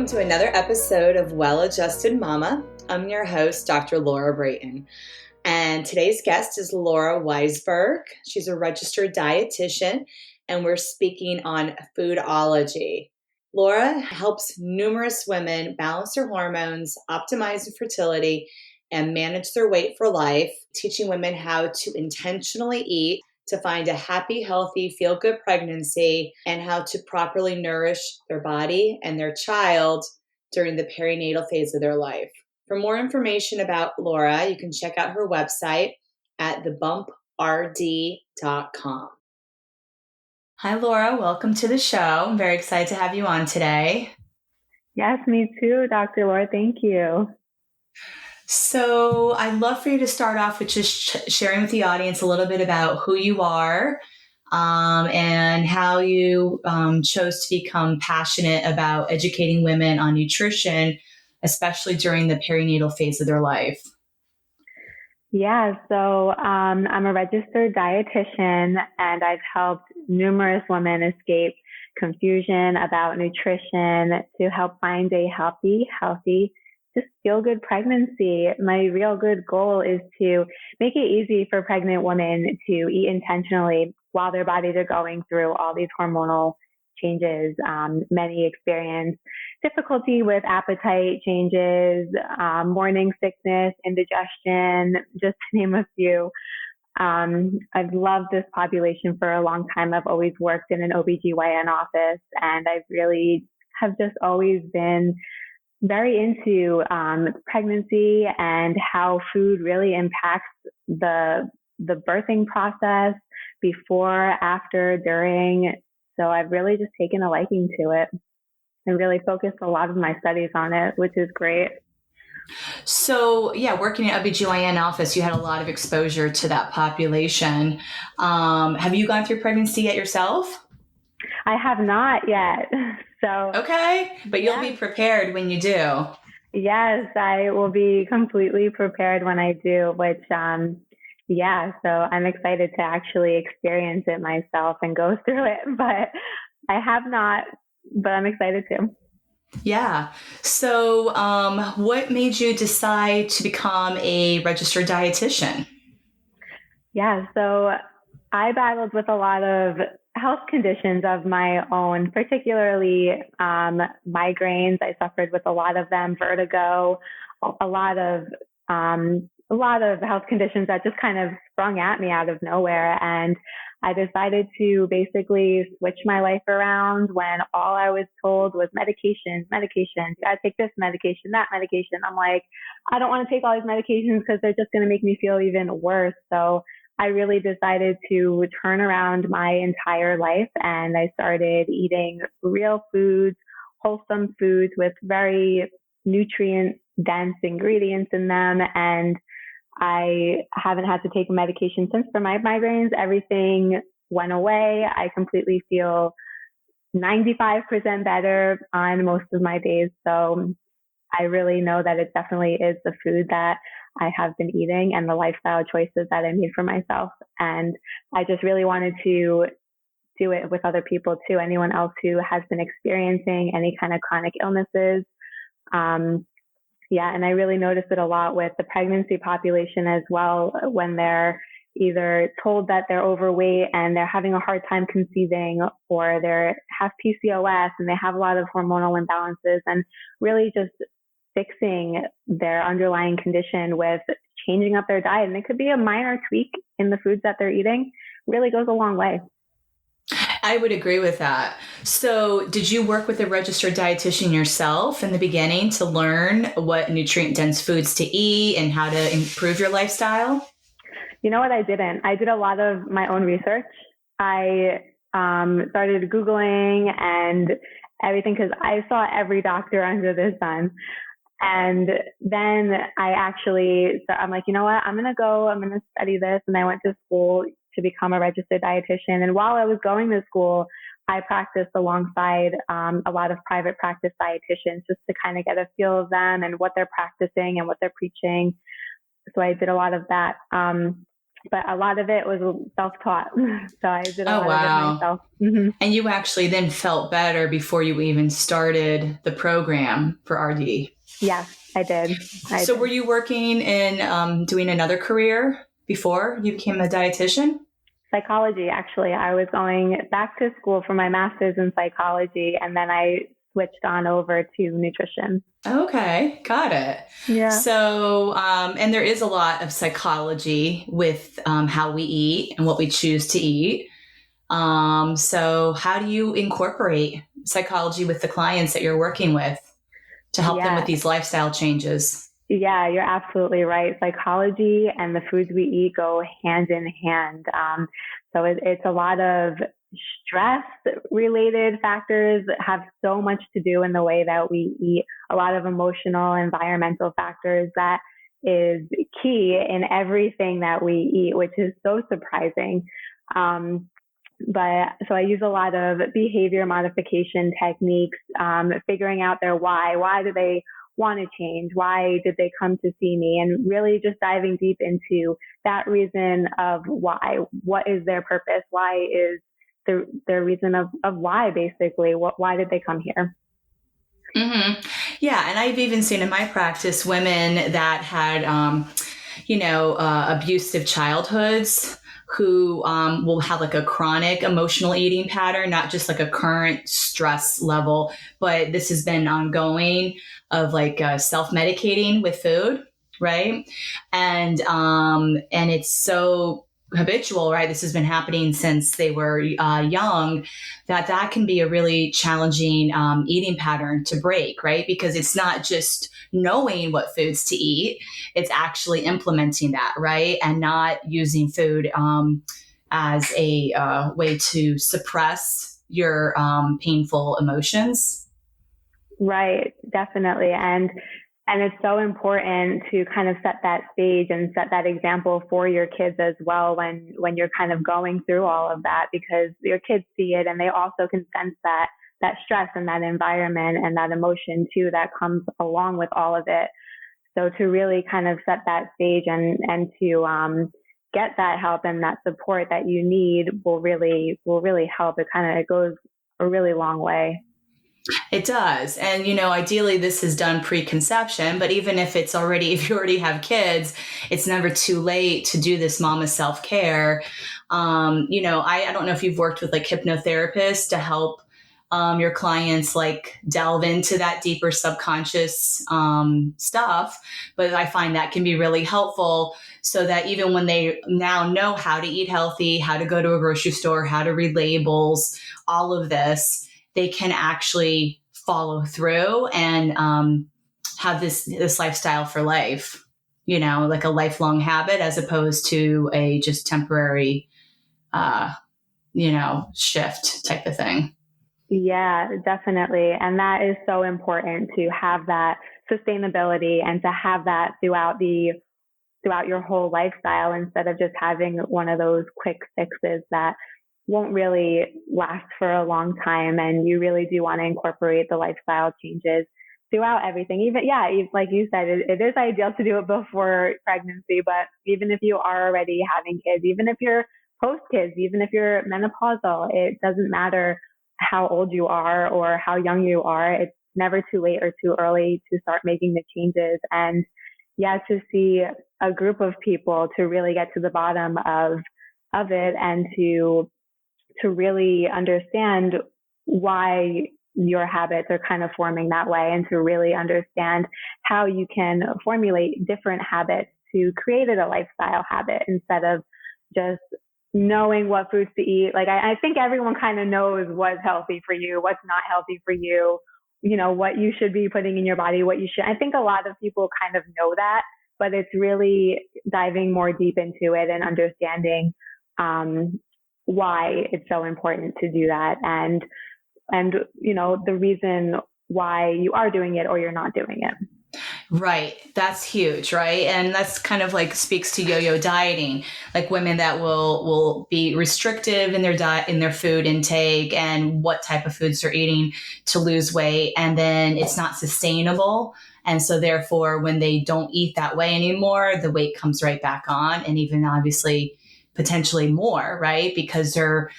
to another episode of Well-Adjusted Mama. I'm your host, Dr. Laura Brayton. And today's guest is Laura Weisberg. She's a registered dietitian, and we're speaking on Foodology. Laura helps numerous women balance their hormones, optimize their fertility, and manage their weight for life, teaching women how to intentionally eat, to find a happy, healthy, feel-good pregnancy, and how to properly nourish their body and their child during the perinatal phase of their life. For more information about Laura, you can check out her website at thebumprd.com. Hi, Laura. Welcome to the show. I'm very excited to have you on today. Yes, me too, Dr. Laura. Thank you. So I'd love for you to start off with just sharing with the audience a little bit about who you are and how you chose to become passionate about educating women on nutrition, especially during the perinatal phase of their life. Yeah, so I'm a registered dietitian, and I've helped numerous women escape confusion about nutrition to help find a healthy, just feel good pregnancy. My real good goal is to make it easy for pregnant women to eat intentionally while their bodies are going through all these hormonal changes. Many experience difficulty with appetite changes, morning sickness, indigestion, just to name a few. I've loved this population for a long time. I've always worked in an OBGYN office, and I really have just always been very into pregnancy and how food really impacts the birthing process before, after, during. So I've really just taken a liking to it and really focused a lot of my studies on it, which is great. So yeah, working at OBGYN office, you had a lot of exposure to that population. Have you gone through pregnancy yet yourself? I have not yet. So okay, but you'll be prepared when you do. Yes, I will be completely prepared when I do, which, so I'm excited to actually experience it myself and go through it, but I have not, but I'm excited to. Yeah. So what made you decide to become a registered dietitian? Yeah, so I battled with a lot of health conditions of my own, particularly migraines. I suffered with a lot of them, vertigo, a lot of health conditions that just kind of sprung at me out of nowhere. And I decided to basically switch my life around when all I was told was medication. You gotta take this medication, that medication. I'm like, I don't want to take all these medications because they're just going to make me feel even worse. So I really decided to turn around my entire life, and I started eating real foods, wholesome foods with very nutrient-dense ingredients in them. And I haven't had to take a medication since for my migraines. Everything went away. I completely feel 95% better on most of my days. So I really know that it definitely is the food that I have been eating and the lifestyle choices that I made for myself. And I just really wanted to do it with other people too. Anyone else who has been experiencing any kind of chronic illnesses. And I really noticed it a lot with the pregnancy population as well, when they're either told that they're overweight and they're having a hard time conceiving, or they have PCOS and they have a lot of hormonal imbalances, and really just fixing their underlying condition with changing up their diet. And it could be a minor tweak in the foods that they're eating, really goes a long way. I would agree with that. So did you work with a registered dietitian yourself in the beginning to learn what nutrient-dense foods to eat and how to improve your lifestyle? You know what? I didn't. I did a lot of my own research. I started Googling and everything because I saw every doctor under the sun. And then I'm like, you know what? I'm going to study this. And I went to school to become a registered dietitian. And while I was going to school, I practiced alongside a lot of private practice dietitians just to kind of get a feel of them and what they're practicing and what they're preaching. So I did a lot of that. but a lot of it was self-taught. So I did a lot of it myself. Mm-hmm. And you actually then felt better before you even started the program for RD. Yes, I did. Were you working in doing another career before you became a dietitian? Psychology, actually. I was going back to school for my master's in psychology, and then I switched on over to nutrition. Okay, got it. Yeah. So, and there is a lot of psychology with how we eat and what we choose to eat. So how do you incorporate psychology with the clients that you're working with to help them with these lifestyle changes? Yeah, you're absolutely right. Psychology and the foods we eat go hand in hand. So it's a lot of stress related factors that have so much to do in the way that we eat, a lot of emotional, environmental factors that is key in everything that we eat, which is so surprising. But so I use a lot of behavior modification techniques, figuring out their why. Why do they want to change? Why did they come to see me? And really just diving deep into that reason of why. What is their purpose? Why is their reason of why, basically? Why did they come here? Mm-hmm. Yeah. And I've even seen in my practice women that had, abusive childhoods who will have like a chronic emotional eating pattern, not just like a current stress level, but this has been ongoing of like self-medicating with food, right? And it's so habitual, right? This has been happening since they were young, that can be a really challenging eating pattern to break, right? Because it's not just knowing what foods to eat, it's actually implementing that, right? And not using food as a way to suppress your painful emotions. Right, definitely. And it's so important to kind of set that stage and set that example for your kids as well when you're kind of going through all of that, because your kids see it and they also can sense that stress and that environment and that emotion too that comes along with all of it. So to really kind of set that stage and to get that help and that support that you need will really help. It goes a really long way. It does. And, ideally this is done pre-conception, but even if if you already have kids, it's never too late to do this mama self-care. I don't know if you've worked with like hypnotherapists to help your clients like delve into that deeper subconscious stuff, but I find that can be really helpful so that even when they now know how to eat healthy, how to go to a grocery store, how to read labels, all of this, they can actually follow through and have this lifestyle for life, like a lifelong habit as opposed to a just temporary, shift type of thing. Yeah, definitely. And that is so important to have that sustainability and to have that throughout your whole lifestyle instead of just having one of those quick fixes that won't really last for a long time. And you really do want to incorporate the lifestyle changes throughout everything. Like you said, it is ideal to do it before pregnancy, but even if you are already having kids, even if you're post kids, even if you're menopausal, it doesn't matter how old you are or how young you are. It's never too late or too early to start making the changes. And to see a group of people to really get to the bottom of it and to really understand why your habits are kind of forming that way, and to really understand how you can formulate different habits to create it a lifestyle habit instead of just knowing what foods to eat. Like I think everyone kind of knows what's healthy for you, what's not healthy for you, what you should be putting in your body, what you should. I think a lot of people kind of know that, but it's really diving more deep into it and understanding why it's so important to do that, and the reason why you are doing it or you're not doing it. Right. That's huge. Right. And that's kind of like speaks to yo-yo dieting, like women that will be restrictive in their diet, in their food intake and what type of foods they're eating to lose weight. And then it's not sustainable. And so therefore, when they don't eat that way anymore, the weight comes right back on. And even obviously potentially more, right? Because their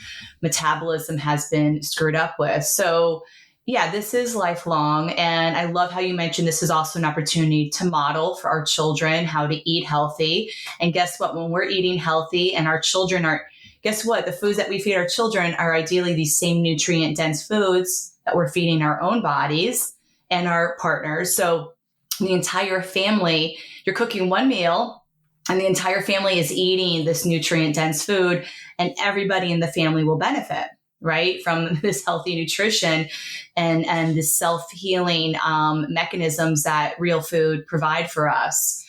metabolism has been screwed up with. So yeah, this is lifelong. And I love how you mentioned this is also an opportunity to model for our children how to eat healthy. And guess what? When we're eating healthy and our children are, guess what? The foods that we feed our children are ideally these same nutrient dense foods that we're feeding our own bodies and our partners. So the entire family, you're cooking one meal and the entire family is eating this nutrient dense food, and everybody in the family will benefit, right, from this healthy nutrition and this self-healing mechanisms that real food provide for us.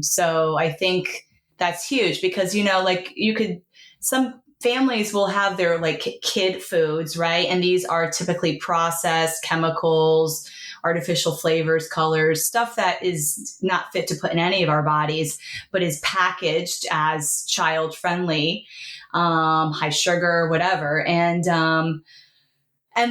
So I think that's huge because, like some families will have their like kid foods, right? And these are typically processed chemicals, artificial flavors, colors, stuff that is not fit to put in any of our bodies, but is packaged as child friendly, high sugar, whatever. And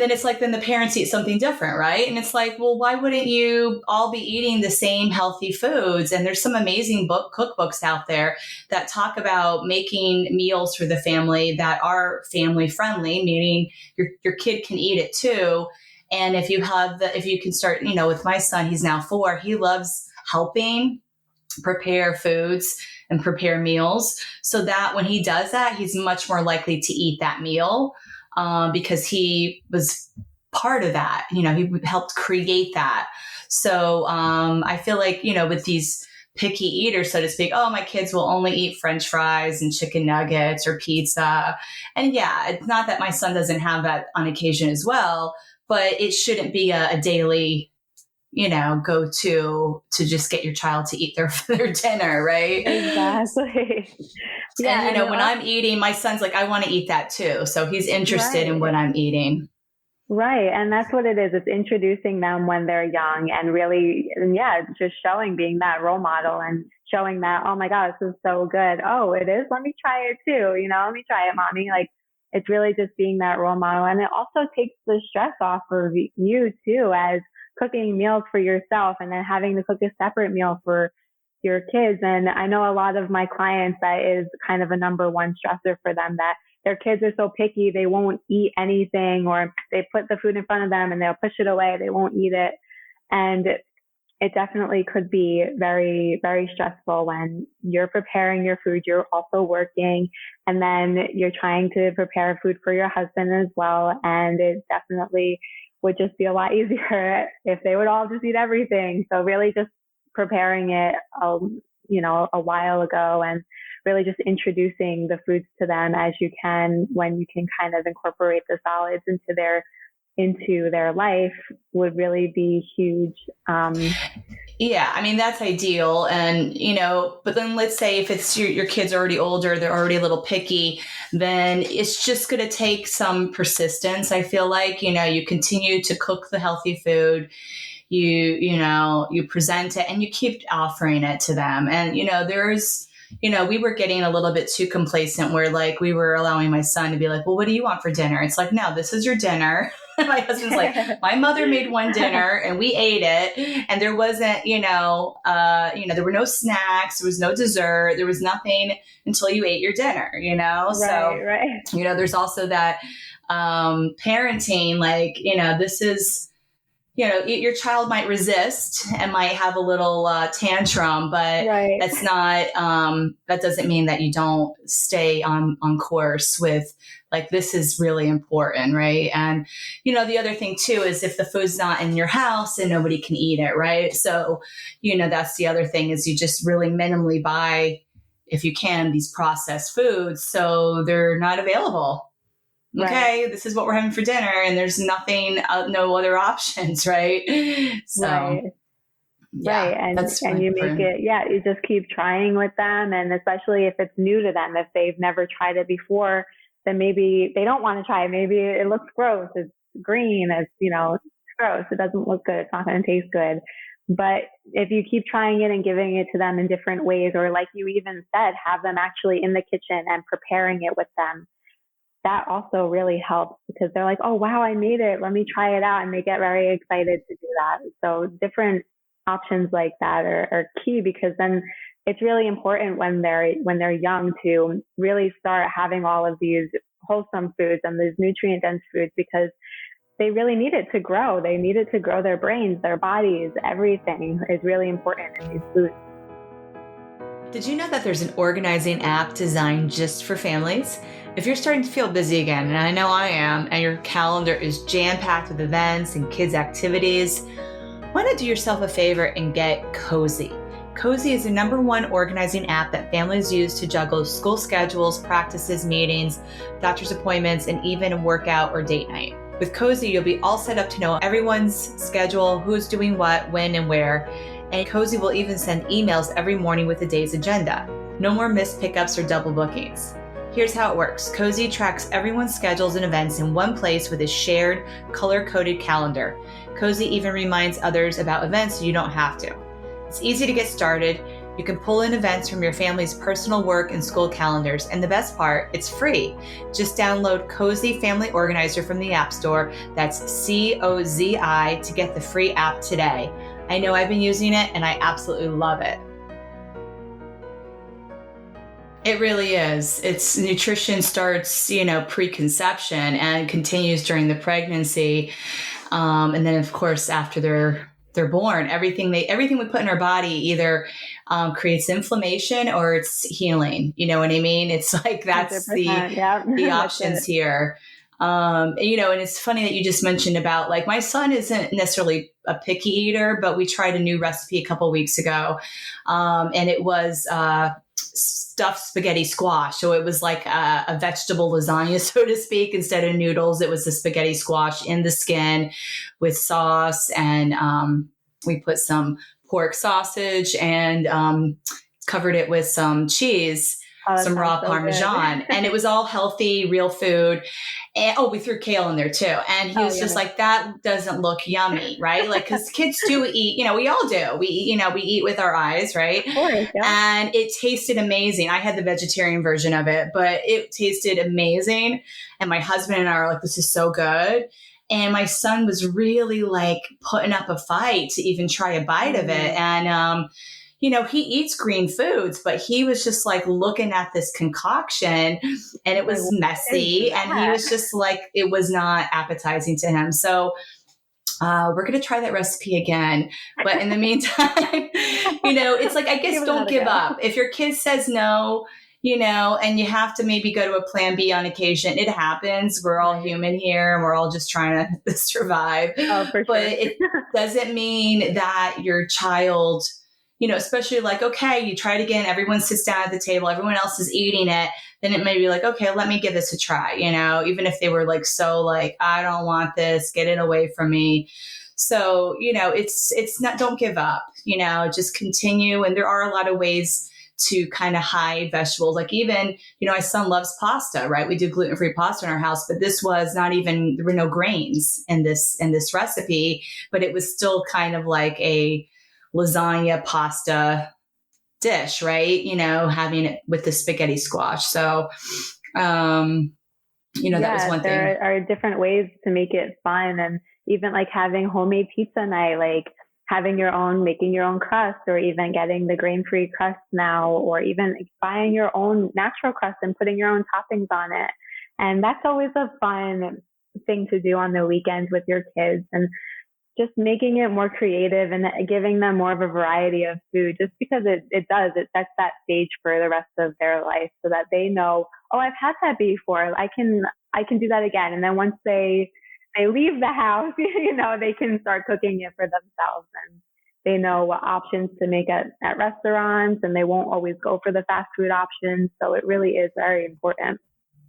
then it's like, then the parents eat something different, right? And it's like, well, why wouldn't you all be eating the same healthy foods? And there's some amazing cookbooks out there that talk about making meals for the family that are family friendly, meaning your kid can eat it too. And if you can start, with my son, he's now 4, he loves helping prepare foods and prepare meals so that when he does that, he's much more likely to eat that meal. Because he was part of that, he helped create that. So I feel like, with these picky eaters, so to speak, oh, my kids will only eat French fries and chicken nuggets or pizza. And yeah, it's not that my son doesn't have that on occasion as well, but it shouldn't be a daily, go to just get your child to eat their dinner, right? Exactly. Yeah. And, when I'm eating, my son's like, I want to eat that too. So he's interested in what I'm eating. Right. And that's what it is. It's introducing them when they're young and really, just being that role model and showing that, oh my God, this is so good. Oh, it is. Let me try it too. Let me try it, mommy. Like, it's really just being that role model. And it also takes the stress off of you too, as cooking meals for yourself and then having to cook a separate meal for your kids. And I know a lot of my clients, that is kind of a number one stressor for them, that their kids are so picky, they won't eat anything, or they put the food in front of them and they'll push it away. They won't eat it. And it definitely could be very, very stressful when you're preparing your food, you're also working, and then you're trying to prepare food for your husband as well. And it definitely would just be a lot easier if they would all just eat everything. So really just preparing it, a while ago, and really just introducing the foods to them as you can, when you can kind of incorporate the solids into their life, would really be huge. Yeah, I mean, that's ideal. And, but then let's say if it's your kids are already older, they're already a little picky, then it's just going to take some persistence. I feel like, you continue to cook the healthy food, you present it and you keep offering it to them. And, we were getting a little bit too complacent where like we were allowing my son to be like, well, what do you want for dinner? It's like, no, this is your dinner. My husband's like, my mother made one dinner and we ate it. And there wasn't, there were no snacks. There was no dessert. There was nothing until you ate your dinner, Right. There's also that parenting, like, this is, your child might resist and might have a little tantrum, but that's not, that doesn't mean that you don't stay on course with like, this is really important. Right. And, the other thing too, is if the food's not in your house and nobody can eat it. Right. So, that's the other thing, is you just really minimally buy, if you can, these processed foods. So they're not available. Okay, Right. this is what we're having for dinner, and there's nothing, no other options, right? So, Right. yeah, Right. And that's and you make it, you just keep trying with them. And especially if it's new to them, if they've never tried it before, then maybe they don't want to try it. Maybe it looks gross. It's green. It's gross. It doesn't look good. It's not going to taste good. But if you keep trying it and giving it to them in different ways, or like you even said, have them actually in the kitchen and preparing it with them, that also really helps, because they're like, oh, wow, I made it. Let me try it out. And they get very excited to do that. So different options like that are key, because then it's really important when they're young to really start having all of these wholesome foods and these nutrient dense foods, because they really need it to grow. They need it to grow their brains, their bodies. Everything is really important in these foods. Did you know that there's an organizing app designed just for families? If you're starting to feel busy again, and I know I am, and your calendar is jam-packed with events and kids' activities, why not do yourself a favor and get Cozy? Cozy is the #1 organizing app that families use to juggle school schedules, practices, meetings, doctor's appointments, and even a workout or date night. With Cozy, you'll be all set up to know everyone's schedule, who's doing what, when, and where. And Cozy will even send emails every morning with the day's agenda. No more missed pickups or double bookings. Here's how it works. Cozy tracks everyone's schedules and events in one place with a shared, color-coded calendar. Cozy even reminds others about events so you don't have to. It's easy to get started. You can pull in events from your family's personal work and school calendars. And the best part, it's free. Just download Cozy Family Organizer from the App Store. That's COZI to get the free app today. I know I've been using it and I absolutely love it. It really is. It's nutrition starts, preconception and continues during the pregnancy. And then of course, after they're born, everything we put in our body either creates inflammation or it's healing. You know what I mean? It's like that's the options here. And it's funny that you just mentioned about like my son isn't necessarily a picky eater, but we tried a new recipe a couple of weeks ago. And it was stuffed spaghetti squash. So it was like a vegetable lasagna, so to speak. Instead of noodles, it was the spaghetti squash in the skin with sauce. And we put some pork sausage and covered it with some cheese, some raw Parmesan. And it was all healthy, real food. And we threw kale in there too. And he was just like, that doesn't look yummy, right? Like, cause kids do eat, we all do. We eat with our eyes, right? Of course, yeah. And it tasted amazing. I had the vegetarian version of it, but it tasted amazing. And my husband and I are like, this is so good. And my son was really like putting up a fight to even try a bite of it. And, he eats green foods, but he was just like looking at this concoction and it was messy. And he was just like, it was not appetizing to him. So we're going to try that recipe again. But in the meantime, it's like, I guess don't give up. If your kid says no, and you have to maybe go to a plan B on occasion. It happens. We're all human here and we're all just trying to survive. Oh, for sure. But it doesn't mean that your child, especially like, okay, you try it again, everyone sits down at the table, everyone else is eating it, then it may be like, okay, let me give this a try, even if they were like, so like, I don't want this, get it away from me. So, it's not, don't give up, just continue. And there are a lot of ways to kind of hide vegetables. Like even, my son loves pasta, right? We do gluten-free pasta in our house, but this was not even, there were no grains in this recipe, but it was still kind of like a lasagna pasta dish, right? Having it with the spaghetti squash. So, that was one thing. There are different ways to make it fun. And even like having homemade pizza night, like making your own crust, or even getting the grain-free crust now, or even buying your own natural crust and putting your own toppings on it. And that's always a fun thing to do on the weekends with your kids. And just making it more creative and giving them more of a variety of food, just because it sets that stage for the rest of their life, so that they know, oh, I've had that before. I can do that again. And then once they leave the house, they can start cooking it for themselves, and they know what options to make at restaurants, and they won't always go for the fast food options. So it really is very important.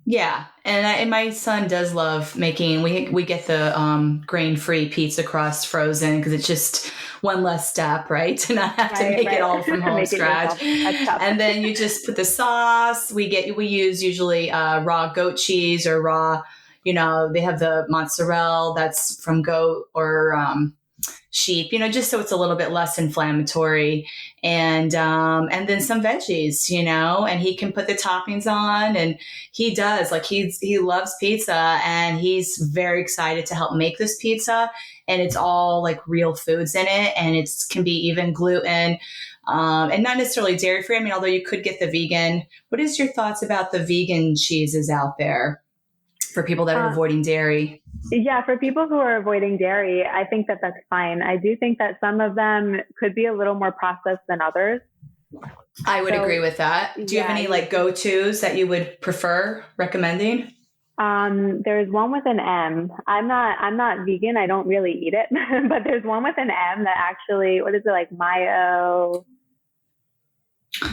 Yeah. And my son does love making, we get the grain-free pizza crust frozen because it's just one less step, right? To not have to make it all from home scratch. And then you just put the sauce. We use usually raw goat cheese or raw, they have the mozzarella that's from goat, or sheep, just so it's a little bit less inflammatory, and then some veggies, and he can put the toppings on, and he does, like, he loves pizza, and he's very excited to help make this pizza, and it's all like real foods in it, and it's can be even gluten. And not necessarily dairy free. I mean, although you could get the vegan. What is your thoughts about the vegan cheeses out there for people that are avoiding dairy? Yeah, for people who are avoiding dairy, I think that that's fine. I do think that some of them could be a little more processed than others. I would agree with that. Do you have any like go-tos that you would prefer recommending? There's one with an M. I'm not vegan. I don't really eat it, but there's one with an M that actually, what is it, like mayo?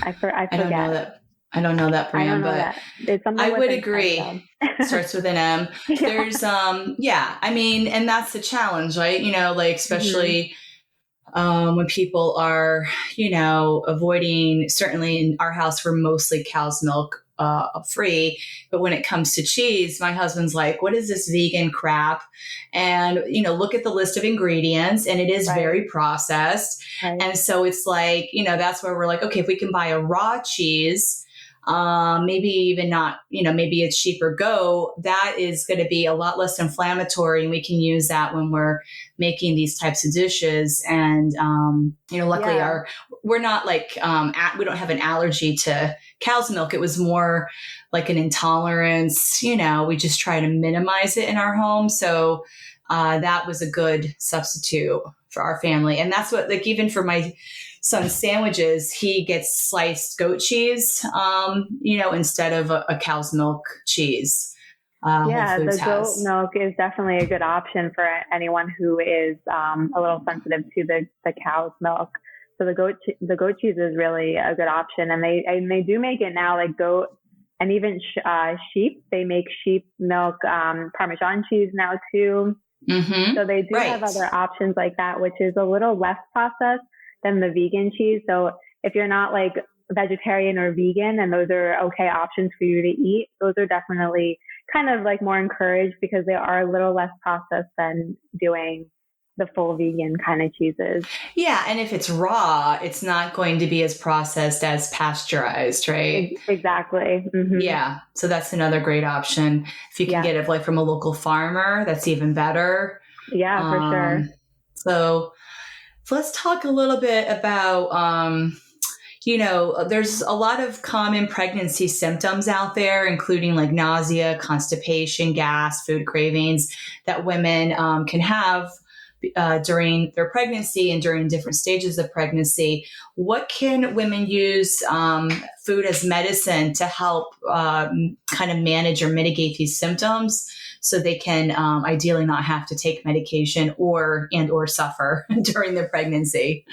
I forget. I don't know that brand, but I would agree. It starts with an M. Yeah. There's, I mean, and that's the challenge, right? Like, especially when people are, avoiding, certainly in our house, we're mostly cow's milk free. But when it comes to cheese, my husband's like, what is this vegan crap? And, look at the list of ingredients, and it is very processed. Right. And so it's like, that's where we're like, okay, if we can buy a raw cheese, maybe even not, maybe it's sheep or goat, that is going to be a lot less inflammatory. And we can use that when we're making these types of dishes. And, luckily we're not like, we don't have an allergy to cow's milk. It was more like an intolerance, we just try to minimize it in our home. So, that was a good substitute for our family. And that's what, like, even for my son's sandwiches, he gets sliced goat cheese, instead of a cow's milk cheese. The goat milk is definitely a good option for anyone who is a little sensitive to the cow's milk. So the goat cheese is really a good option, and they do make it now, like goat and even sheep. They make sheep milk Parmesan cheese now too. Mm-hmm. So they do have other options like that, which is a little less processed than the vegan cheese. So if you're not like vegetarian or vegan, and those are okay options for you to eat, those are definitely kind of like more encouraged because they are a little less processed than doing the full vegan kind of cheeses. Yeah. And if it's raw, it's not going to be as processed as pasteurized, right? Exactly. Mm-hmm. Yeah. So that's another great option. If you can get it like from a local farmer, that's even better. Yeah, for sure. So let's talk a little bit about, there's a lot of common pregnancy symptoms out there, including like nausea, constipation, gas, food cravings that women can have during their pregnancy and during different stages of pregnancy. What can women use food as medicine to help kind of manage or mitigate these symptoms so they can ideally not have to take medication or suffer during their pregnancy?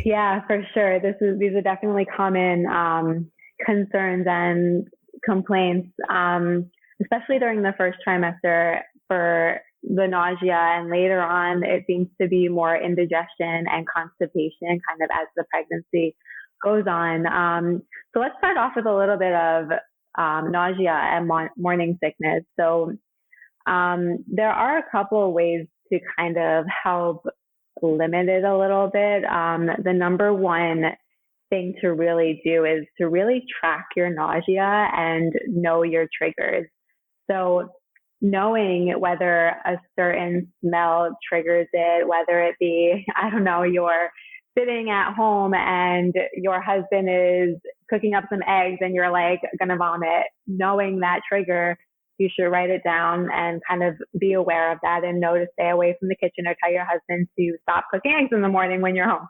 Yeah, for sure. These are definitely common concerns and complaints, especially during the first trimester for the nausea, and later on it seems to be more indigestion and constipation kind of as the pregnancy goes on. So let's start off with a little bit of nausea and morning sickness. So there are a couple of ways to kind of help limit it a little bit. The number one thing to really do is to really track your nausea and know your triggers. So knowing whether a certain smell triggers it, whether it be, you're sitting at home and your husband is cooking up some eggs and you're like gonna vomit, knowing that trigger, you should write it down and kind of be aware of that and know to stay away from the kitchen, or tell your husband to stop cooking eggs in the morning when you're home.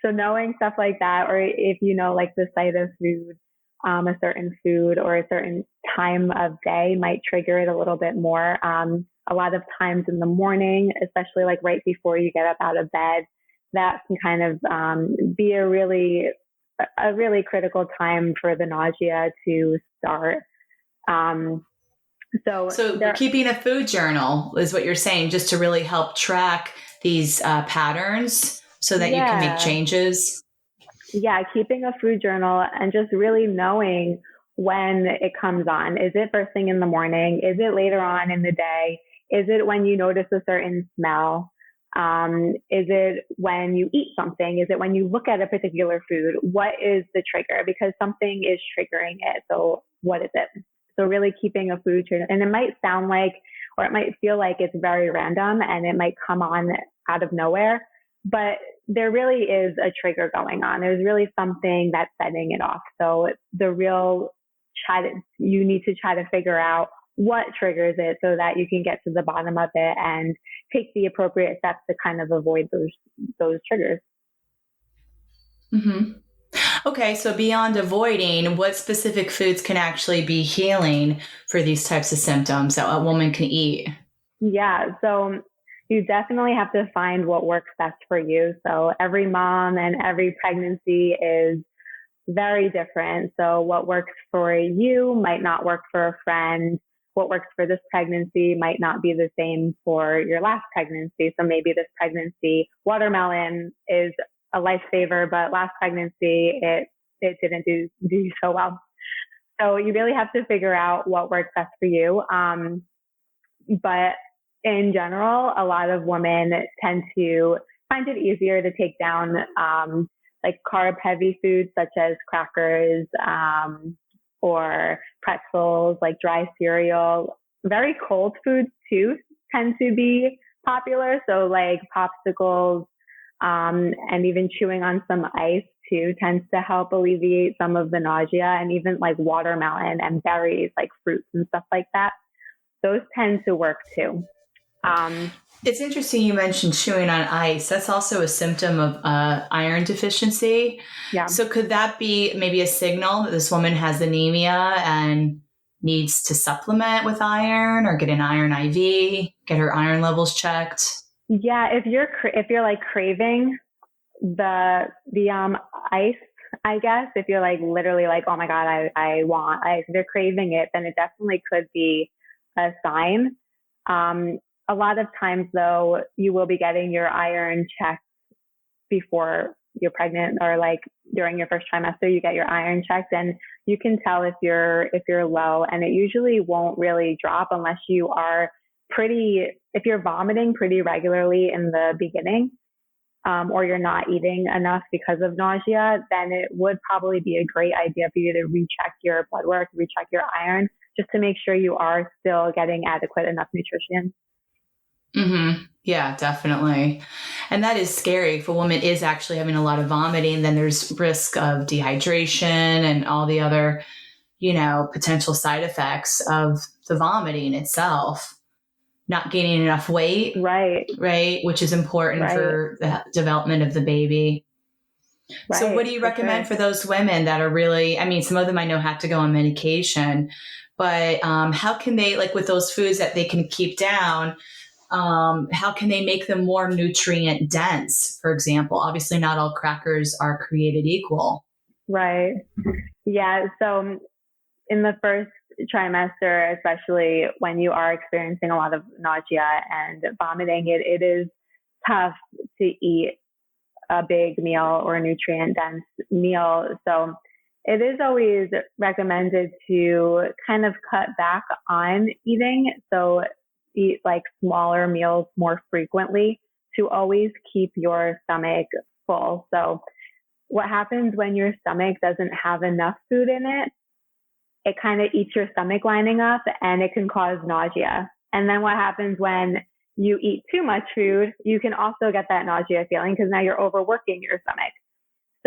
So knowing stuff like that, or if like the sight of food, a certain food or a certain time of day might trigger it a little bit more. A lot of times in the morning, especially like right before you get up out of bed, that can kind of be a really critical time for the nausea to start. So keeping a food journal is what you're saying, just to really help track these patterns so that you can make changes. Yeah, keeping a food journal and just really knowing when it comes on. Is it first thing in the morning? Is it later on in the day? Is it when you notice a certain smell? Is it when you eat something? Is it when you look at a particular food? What is the trigger? Because something is triggering it. So what is it? So really keeping a food trigger, and it might sound like, or it might feel like it's very random and it might come on out of nowhere, but there really is a trigger going on. There's really something that's setting it off. So you need to try to figure out what triggers it so that you can get to the bottom of it and take the appropriate steps to kind of avoid those triggers. Mm-hmm. Okay, so beyond avoiding, what specific foods can actually be healing for these types of symptoms that a woman can eat? Yeah, so you definitely have to find what works best for you. So every mom and every pregnancy is very different. So what works for you might not work for a friend. What works for this pregnancy might not be the same for your last pregnancy. So maybe this pregnancy, watermelon is a lifesaver, but last pregnancy, it didn't do so well. So you really have to figure out what works best for you. But in general, a lot of women tend to find it easier to take down like carb heavy foods such as crackers or pretzels, like dry cereal. Very cold foods too tend to be popular. So like popsicles and even chewing on some ice too tends to help alleviate some of the nausea, and even like watermelon and berries, like fruits and stuff like that. Those tend to work too. It's interesting you mentioned chewing on ice. That's also a symptom of iron deficiency. Yeah. So could that be maybe a signal that this woman has anemia and needs to supplement with iron or get an iron IV, get her iron levels checked? Yeah, if you're like craving the ice, I guess, if you're like literally like, oh my God, I want ice, if you're craving it, then it definitely could be a sign. A lot of times though, you will be getting your iron checked before you're pregnant, or like during your first trimester, you get your iron checked, and you can tell if you're low, and it usually won't really drop unless you are if you're vomiting pretty regularly in the beginning, or you're not eating enough because of nausea, then it would probably be a great idea for you to recheck your blood work, recheck your iron, just to make sure you are still getting adequate enough nutrition. Mm-hmm. Yeah, definitely. And that is scary. If a woman is actually having a lot of vomiting, then there's risk of dehydration and all the other, potential side effects of the vomiting itself. Not gaining enough weight. Right. Which is important for the development of the baby. Right. So what do you recommend for those women that are really, some of them I know have to go on medication, but how can they, like with those foods that they can keep down, how can they make them more nutrient dense? For example, obviously not all crackers are created equal. Right. Yeah. So in the first trimester, especially when you are experiencing a lot of nausea and vomiting, it is tough to eat a big meal or a nutrient dense meal. So it is always recommended to kind of cut back on eating. So eat like smaller meals more frequently to always keep your stomach full. So what happens when your stomach doesn't have enough food in it? It kind of eats your stomach lining up, and it can cause nausea. And then what happens when you eat too much food, you can also get that nausea feeling because now you're overworking your stomach.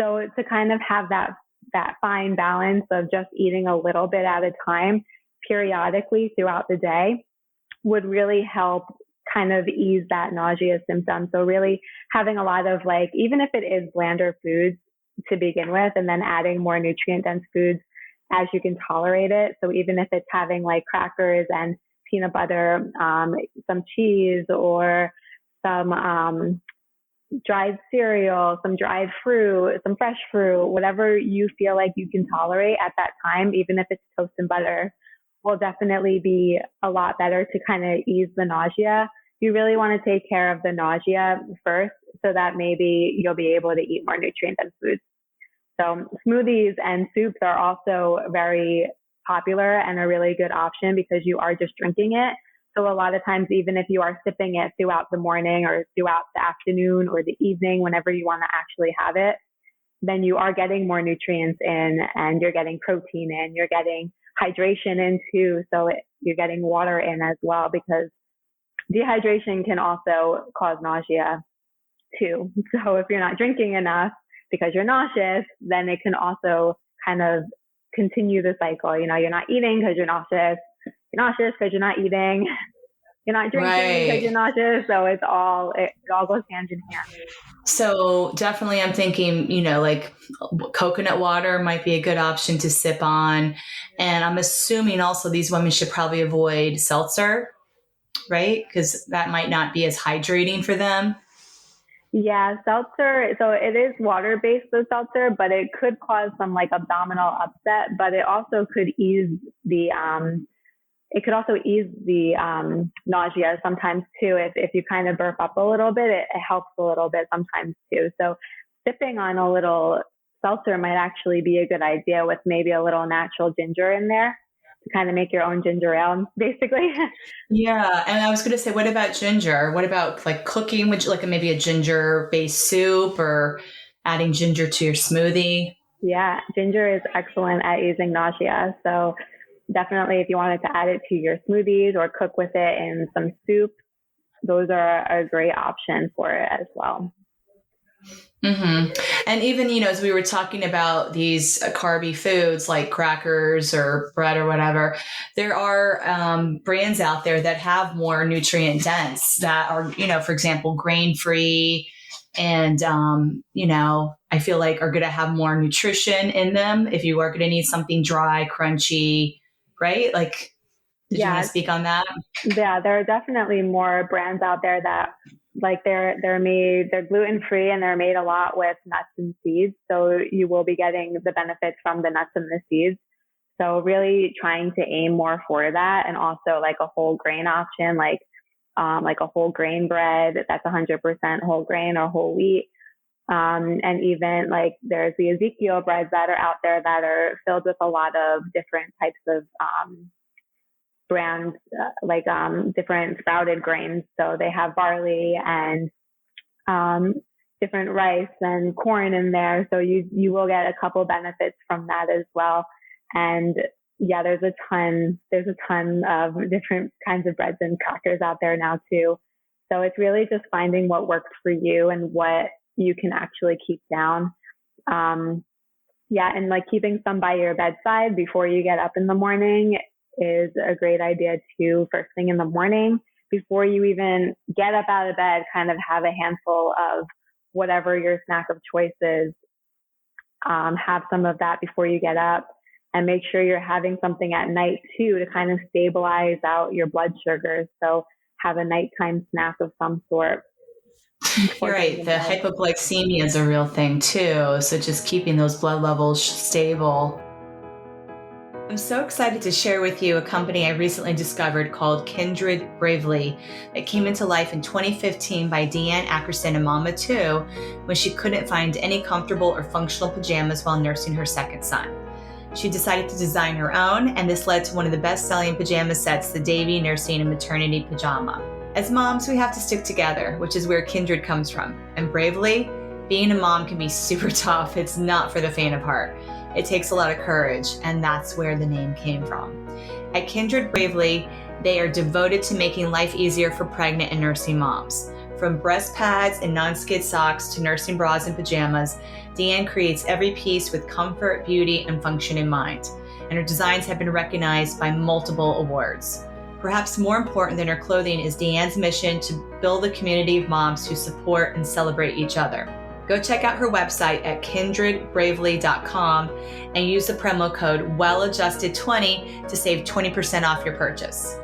So to kind of have that fine balance of just eating a little bit at a time periodically throughout the day would really help kind of ease that nausea symptom. So really having a lot of like, even if it is blander foods to begin with, and then adding more nutrient dense foods as you can tolerate it. So even if it's having like crackers and peanut butter, some cheese, or some dried cereal, some dried fruit, some fresh fruit, whatever you feel like you can tolerate at that time, even if it's toast and butter, will definitely be a lot better to kind of ease the nausea. You really want to take care of the nausea first so that maybe you'll be able to eat more nutrient-dense foods. So smoothies and soups are also very popular and a really good option because you are just drinking it. So a lot of times, even if you are sipping it throughout the morning or throughout the afternoon or the evening, whenever you want to actually have it, then you are getting more nutrients in, and you're getting protein in, you're getting hydration in too. So you're getting water in as well, because dehydration can also cause nausea too. So if you're not drinking enough because you're nauseous, then it can also kind of continue the cycle. You're not eating because you're nauseous. You're nauseous because you're not eating. You're not drinking because you're nauseous. So it all goes hand in hand. So definitely I'm thinking, like coconut water might be a good option to sip on. And I'm assuming also these women should probably avoid seltzer, right? Because that might not be as hydrating for them. Yeah, seltzer. So it is water-based, the seltzer, but it could cause some like abdominal upset, but it also could ease the nausea sometimes too. If you kind of burp up a little bit, it helps a little bit sometimes too. So sipping on a little seltzer might actually be a good idea, with maybe a little natural ginger in there to kind of make your own ginger ale, basically. Yeah. And I was going to say, what about ginger? What about like cooking with like maybe a ginger based soup, or adding ginger to your smoothie? Yeah, ginger is excellent at easing nausea. So definitely, if you wanted to add it to your smoothies or cook with it in some soup, those are a great option for it as well. Mm-hmm. And even, as we were talking about these carby foods like crackers or bread or whatever, there are brands out there that have more nutrient dense, that are, for example, grain free, and, I feel like are going to have more nutrition in them if you are going to need something dry, crunchy, right? Like, did you want to speak on that? Yeah, there are definitely more brands out there that like they're gluten free, and they're made a lot with nuts and seeds. So you will be getting the benefits from the nuts and the seeds. So really trying to aim more for that, and also like a whole grain option, like a whole grain bread that's 100% whole grain or whole wheat. And even like there's the Ezekiel breads that are out there that are filled with a lot of different types of brands, different sprouted grains. So they have barley and different rice and corn in there. So you will get a couple benefits from that as well. And yeah, there's a ton of different kinds of breads and crackers out there now too. So it's really just finding what works for you and what you can actually keep down. And like keeping some by your bedside before you get up in the morning is a great idea too. First thing in the morning, before you even get up out of bed, kind of have a handful of whatever your snack of choice is. Have some of that before you get up, and make sure you're having something at night too to kind of stabilize out your blood sugars. So have a nighttime snack of some sort. You're right. The hypoglycemia is a real thing too. So just keeping those blood levels stable. I'm so excited to share with you a company I recently discovered called Kindred Bravely. It came into life in 2015 by Deanne Ackerson and Mama 2 when she couldn't find any comfortable or functional pajamas while nursing her second son. She decided to design her own, and this led to one of the best-selling pajama sets, the Davy Nursing and Maternity Pajama. As moms, we have to stick together, which is where Kindred comes from. And Bravely, being a mom can be super tough. It's not for the faint of heart. It takes a lot of courage, and that's where the name came from. At Kindred Bravely, they are devoted to making life easier for pregnant and nursing moms. From breast pads and non-skid socks to nursing bras and pajamas, Deanne creates every piece with comfort, beauty, and function in mind. And her designs have been recognized by multiple awards. Perhaps more important than her clothing is Deanne's mission to build a community of moms who support and celebrate each other. Go check out her website at kindredbravely.com and use the promo code WELLADJUSTED20 to save 20% off your purchase.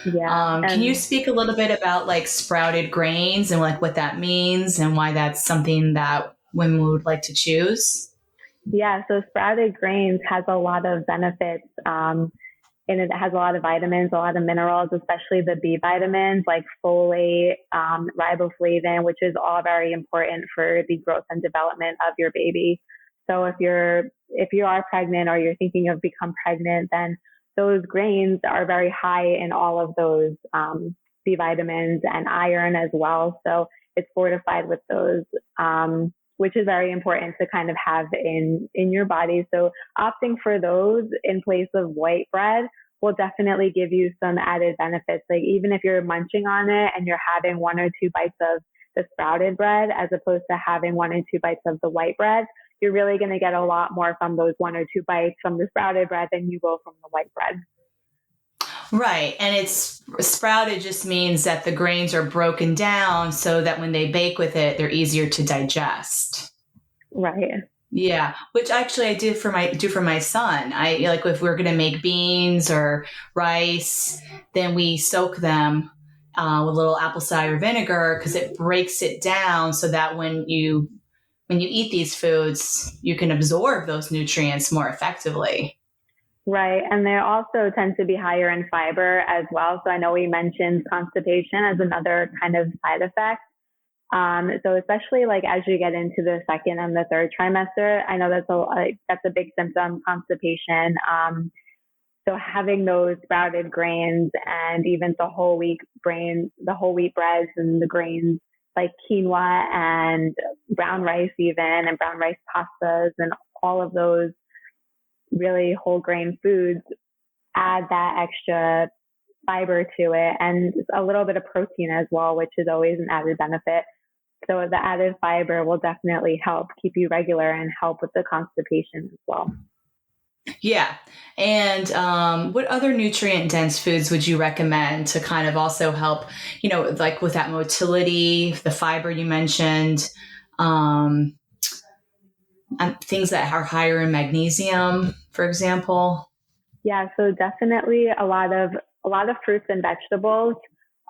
Yeah. Can you speak a little bit about like sprouted grains and like what that means and why that's something that women would like to choose? Yeah. So sprouted grains has a lot of benefits. And it has a lot of vitamins, a lot of minerals, especially the B vitamins like folate, riboflavin, which is all very important for the growth and development of your baby. So if you are pregnant or you're thinking of become pregnant, then those grains are very high in all of those B vitamins and iron as well. So it's fortified with those, which is very important to kind of have in your body. So opting for those in place of white bread will definitely give you some added benefits. Like even if you're munching on it and you're having 1 or 2 bites of the sprouted bread, as opposed to having 1 or 2 bites of the white bread, you're really going to get a lot more from those 1 or 2 bites from the sprouted bread than you will from the white bread. Right. And it's sprouted just means that the grains are broken down so that when they bake with it, they're easier to digest. Right. Yeah, which actually I do for my son. I like if we're going to make beans or rice, then we soak them with a little apple cider vinegar because it breaks it down so that when you eat these foods, you can absorb those nutrients more effectively. Right. And they also tend to be higher in fiber as well. So I know we mentioned constipation as another kind of side effect. So especially like as you get into the 2nd and the 3rd trimester, I know that's a big symptom, constipation. So having those sprouted grains and even the whole wheat breads and the grains like quinoa and brown rice even, and brown rice pastas and all of those really whole grain foods add that extra fiber to it and a little bit of protein as well, which is always an added benefit. So the added fiber will definitely help keep you regular and help with the constipation as well. Yeah. And what other nutrient dense foods would you recommend to kind of also help, like with that motility, the fiber you mentioned, and things that are higher in magnesium, for example? Yeah. So definitely a lot of fruits and vegetables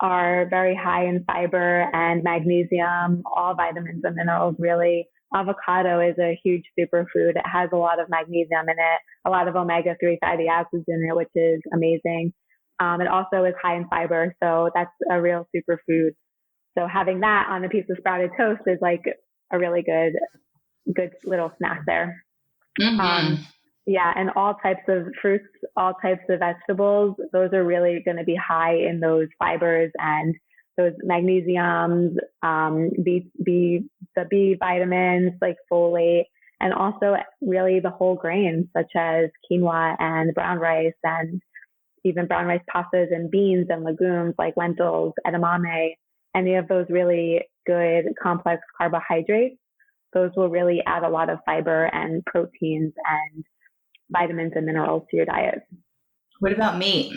are very high in fiber and magnesium, all vitamins and minerals, really. Avocado is a huge superfood. It has a lot of magnesium in it, a lot of omega-3 fatty acids in it, which is amazing. It also is high in fiber, so that's a real superfood. So having that on a piece of sprouted toast is like a really good little snack there. Mm-hmm. Yeah, and all types of fruits, all types of vegetables, those are really going to be high in those fibers and those magnesiums, the B vitamins like folate, and also really the whole grains such as quinoa and brown rice and even brown rice pastas and beans and legumes like lentils, edamame, any of those really good complex carbohydrates. Those will really add a lot of fiber and proteins and vitamins and minerals to your diet. What about meat?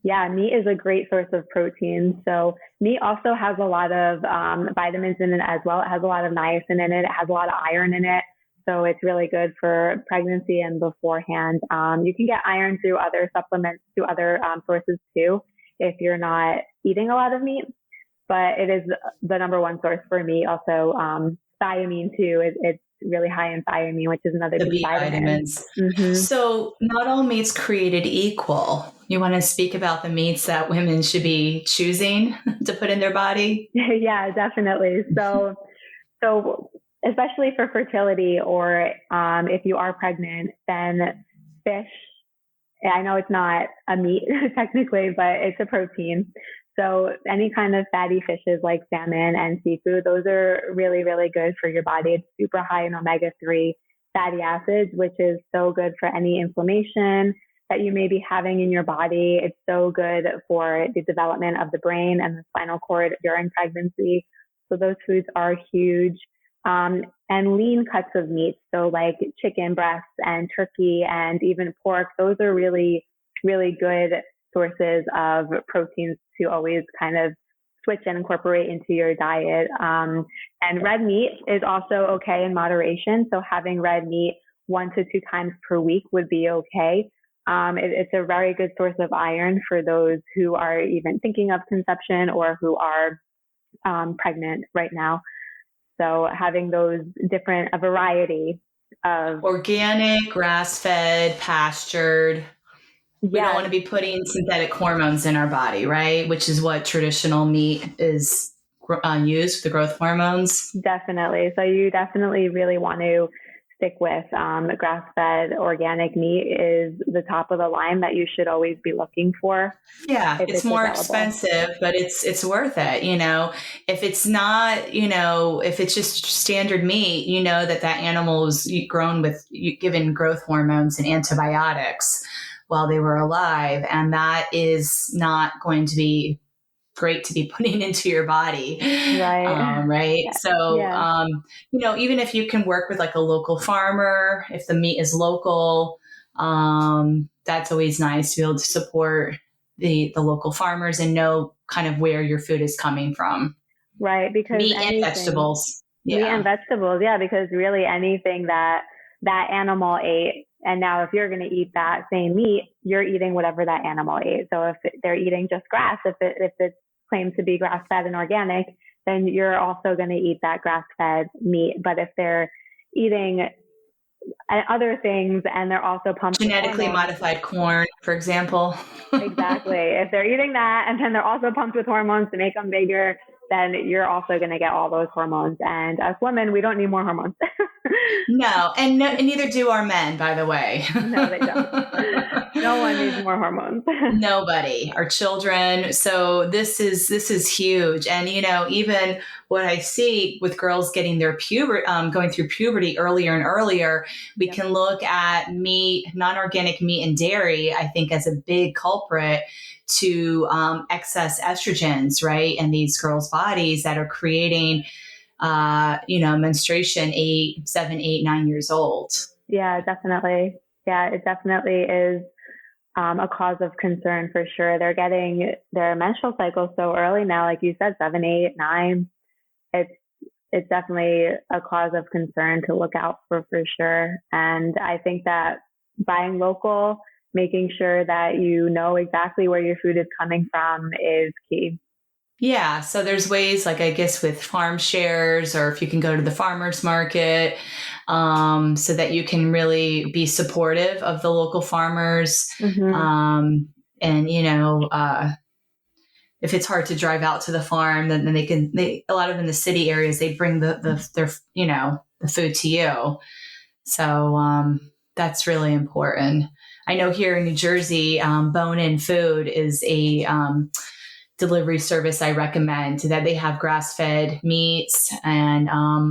Yeah, meat is a great source of protein. So meat also has a lot of vitamins in it as well. It has a lot of niacin in it. It has a lot of iron in it. So it's really good for pregnancy and beforehand. You can get iron through other supplements, through other sources too, if you're not eating a lot of meat. But it is the number one source for meat. Also, thiamine too. It's really high in thiamine, which is another The B vitamin. vitamins. Mm-hmm. So not all meat's created equal. You want to speak about the meats that women should be choosing to put in their body? Yeah, definitely. So especially for fertility or if you are pregnant, then fish, I know it's not a meat technically, but it's a protein. So any kind of fatty fishes like salmon and seafood, those are really, really good for your body. It's super high in omega-3 fatty acids, which is so good for any inflammation that you may be having in your body. It's so good for the development of the brain and the spinal cord during pregnancy. So those foods are huge. And lean cuts of meat, so like chicken breasts and turkey and even pork, those are really, really good sources of proteins to always kind of switch and incorporate into your diet. And red meat is also okay in moderation. So having red meat 1 to 2 times per week would be okay. It's a very good source of iron for those who are even thinking of conception or who are pregnant right now. So having those a variety of organic, grass-fed, pastured. We don't want to be putting synthetic hormones in our body, right? Which is what traditional meat is used for the growth hormones. Definitely. So you definitely really want to stick with. Grass-fed organic meat is the top of the line that you should always be looking for Yeah, if it's it's more available. expensive, but it's worth it, If it's not, if it's just standard meat, that animal was grown with given growth hormones and antibiotics while they were alive, and that is not going to be great to be putting into your body. Right. Right. So, Yeah. even if you can work with like a local farmer, if the meat is local, that's always nice to be able to support the local farmers and know kind of where your food is coming from. Right. Because Meat and vegetables. meat and Yeah. vegetables. Yeah. Because really anything that animal ate, and now if you're going to eat that same meat, you're eating whatever that animal ate. So if they're eating just grass, if it's claimed to be grass fed and organic, then you're also going to eat that grass fed meat. But if they're eating other things and they're also pumped with Genetically hormones. modified corn, for example. Exactly. If they're eating that and then they're also pumped with hormones to make them bigger, then you're also going to get all those hormones. And us women, we don't need more hormones. No, and neither do our men, by the way. No, they don't. No one needs more hormones. Nobody, our children. So this is huge. And even what I see with girls getting their going through puberty earlier and earlier, we can look at meat, non-organic meat and dairy, I think, as a big culprit to excess estrogens, right? And these girls' bodies that are creating menstruation 8, 7, 8, 9 years old. Yeah, definitely. Yeah, it definitely is a cause of concern for sure. They're getting their menstrual cycle so early now, like you said, 7, 8, 9. It's definitely a cause of concern to look out for sure. And I think that buying local, making sure that you know exactly where your food is coming from is key. Yeah. So there's ways, like I guess with farm shares, or if you can go to the farmer's market, so that you can really be supportive of the local farmers. Mm-hmm. And, if it's hard to drive out to the farm, then a lot of in the city areas, they bring their, the food to you. So, that's really important. I know here in New Jersey, Bone In Food is a, delivery service I recommend, that they have grass-fed meats and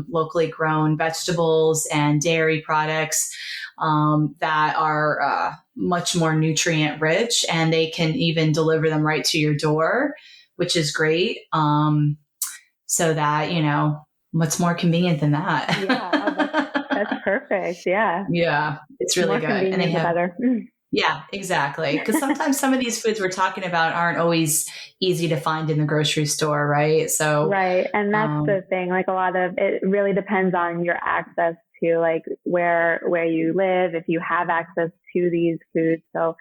locally grown vegetables and dairy products that are much more nutrient rich, and they can even deliver them right to your door, which is great. So that, what's more convenient than that? Yeah, that's perfect. Yeah. Yeah, it's really More good. And they convenient, the have, better. yeah, exactly. Because sometimes some of these foods we're talking about aren't always easy to find in the grocery store, right? So, Right. And that's the thing. Like a lot of it really depends on your access to like where you live, if you have access to these foods. So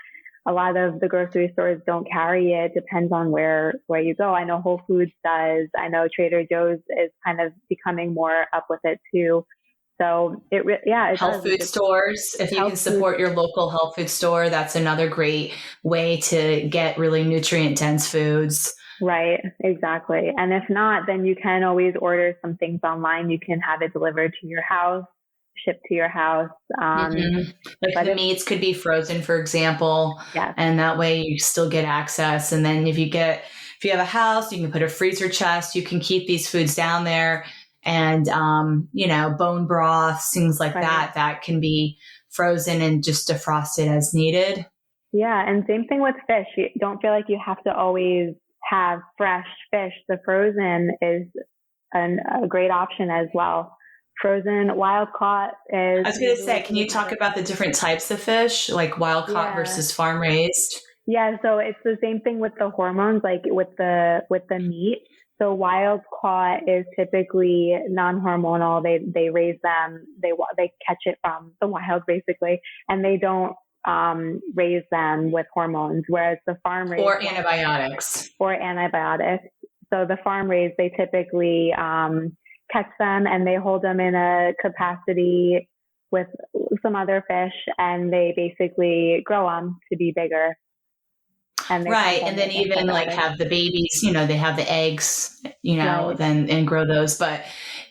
a lot of the grocery stores don't carry it. Depends on where you go. I know Whole Foods does. I know Trader Joe's is kind of becoming more up with it too. So it health food stores, if you can support your local health food store, that's another great way to get really nutrient dense foods. Right, exactly. And if not, then you can always order some things online. You can have it delivered to your house, shipped to your house. Like the meats could be frozen, for example, and that way you still get access. And then if you have a house, you can put a freezer chest, you can keep these foods down there. And, bone broths, things like that can be frozen and just defrosted as needed. Yeah. And same thing with fish. You don't feel like you have to always have fresh fish. The frozen is a great option as well. Frozen, wild caught is. I was going to say, can you talk about the different types of fish, like wild caught versus farm raised? Yeah. So it's the same thing with the hormones, like with the meat. So wild caught is typically non-hormonal. They raise them, they catch it from the wild basically, and they don't raise them with hormones. Whereas the farm raised or antibiotics. So the farm raised, they typically catch them and they hold them in a capacity with some other fish, and they basically grow them to be bigger. And then even like have the babies, they have the eggs, then and grow those. But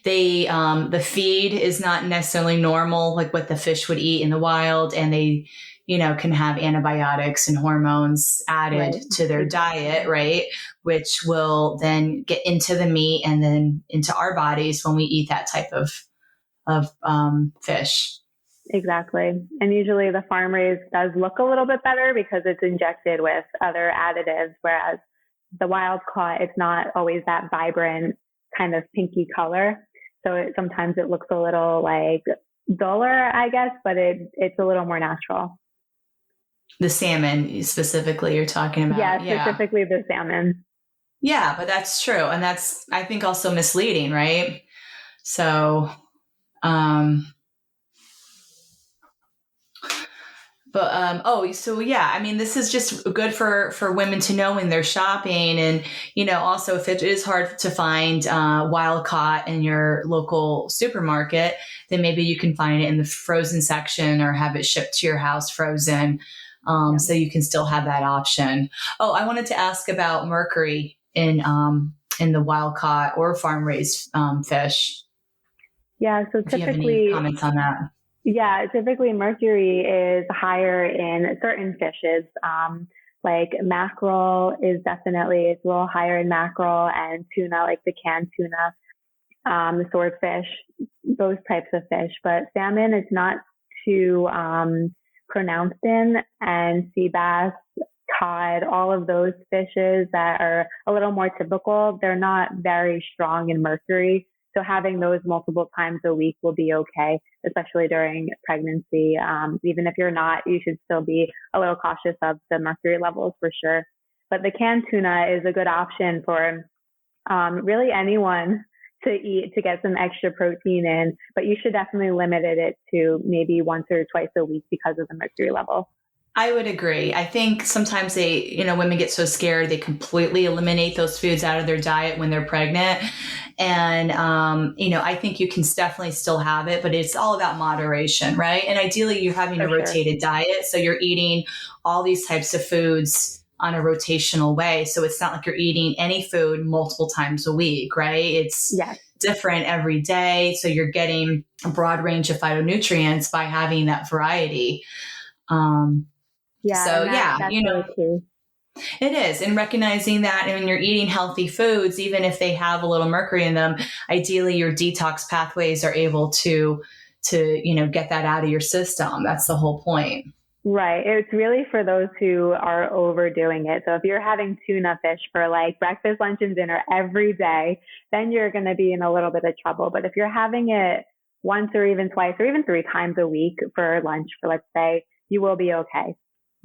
the feed is not necessarily normal, like what the fish would eat in the wild. And they, can have antibiotics and hormones added to their diet, right? Which will then get into the meat and then into our bodies when we eat that type of fish. Exactly. And usually the farm raised does look a little bit better because it's injected with other additives, whereas the wild caught, it's not always that vibrant kind of pinky color. So sometimes it looks a little like duller, I guess, but it's a little more natural. The salmon specifically you're talking about. Yeah, specifically the salmon. Yeah, but that's true. And that's, I think, also misleading, right? So, this is just good for women to know when they're shopping. And, also if it is hard to find wild caught in your local supermarket, then maybe you can find it in the frozen section or have it shipped to your house frozen. So you can still have that option. Oh, I wanted to ask about mercury in the wild caught or farm raised fish. Yeah. So typically, do you have any comments on that? Yeah, typically mercury is higher in certain fishes. Like mackerel is definitely, it's a little higher in mackerel, and tuna, like the canned tuna, the swordfish, those types of fish. But salmon is not too pronounced in, and sea bass, cod, all of those fishes that are a little more typical, they're not very strong in mercury. So having those multiple times a week will be okay, especially during pregnancy. Even if you're not, you should still be a little cautious of the mercury levels for sure. But the canned tuna is a good option for really anyone to eat to get some extra protein in, but you should definitely limit it to maybe once or twice a week because of the mercury level. I would agree. I think sometimes women get so scared they completely eliminate those foods out of their diet when they're pregnant. And, I think you can definitely still have it, but it's all about moderation, right? And ideally you're having a rotated diet. So you're eating all these types of foods on a rotational way. So it's not like you're eating any food multiple times a week, right? It's different every day. So you're getting a broad range of phytonutrients by having that variety. That's really key. It is. And recognizing that when you're eating healthy foods, even if they have a little mercury in them, ideally your detox pathways are able to get that out of your system. That's the whole point. Right. It's really for those who are overdoing it. So if you're having tuna fish for like breakfast, lunch, and dinner every day, then you're going to be in a little bit of trouble. But if you're having it once or even twice or even 3 times a week for lunch, for let's say, you will be okay.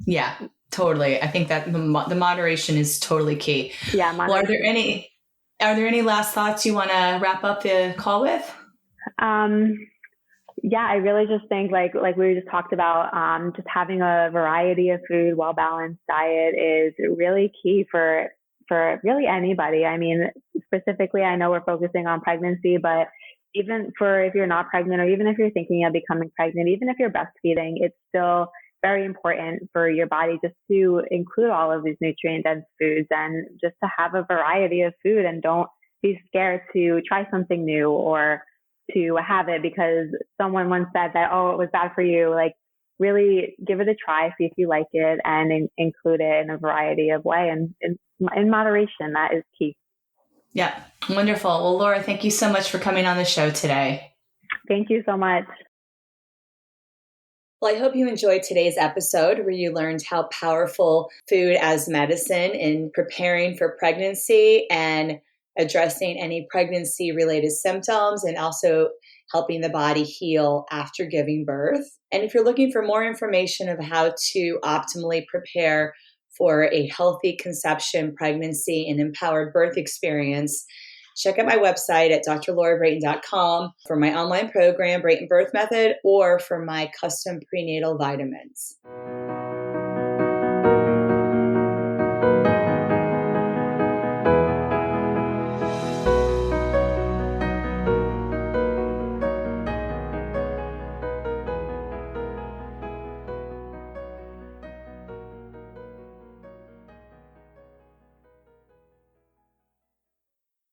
Yeah, totally. I think that the moderation is totally key. Yeah. Well, are there any last thoughts you want to wrap up the call with? Yeah, I really just think like we just talked about, just having a variety of food, well-balanced diet is really key for really anybody. I mean, specifically, I know we're focusing on pregnancy, but even for if you're not pregnant or even if you're thinking of becoming pregnant, even if you're breastfeeding, it's still very important for your body just to include all of these nutrient-dense foods and just to have a variety of food, and don't be scared to try something new or to have it because someone once said that, oh, it was bad for you. Like, really give it a try, see if you like it, and include it in a variety of ways, and in moderation. That is key. Yeah. Wonderful. Well, Laura, thank you so much for coming on the show today. Thank you so much. Well, I hope you enjoyed today's episode where you learned how powerful food as medicine in preparing for pregnancy and addressing any pregnancy-related symptoms, and also helping the body heal after giving birth. And if you're looking for more information of how to optimally prepare for a healthy conception, pregnancy, and empowered birth experience, check out my website at drlaurabrayton.com for my online program, Brayton Birth Method, or for my custom prenatal vitamins.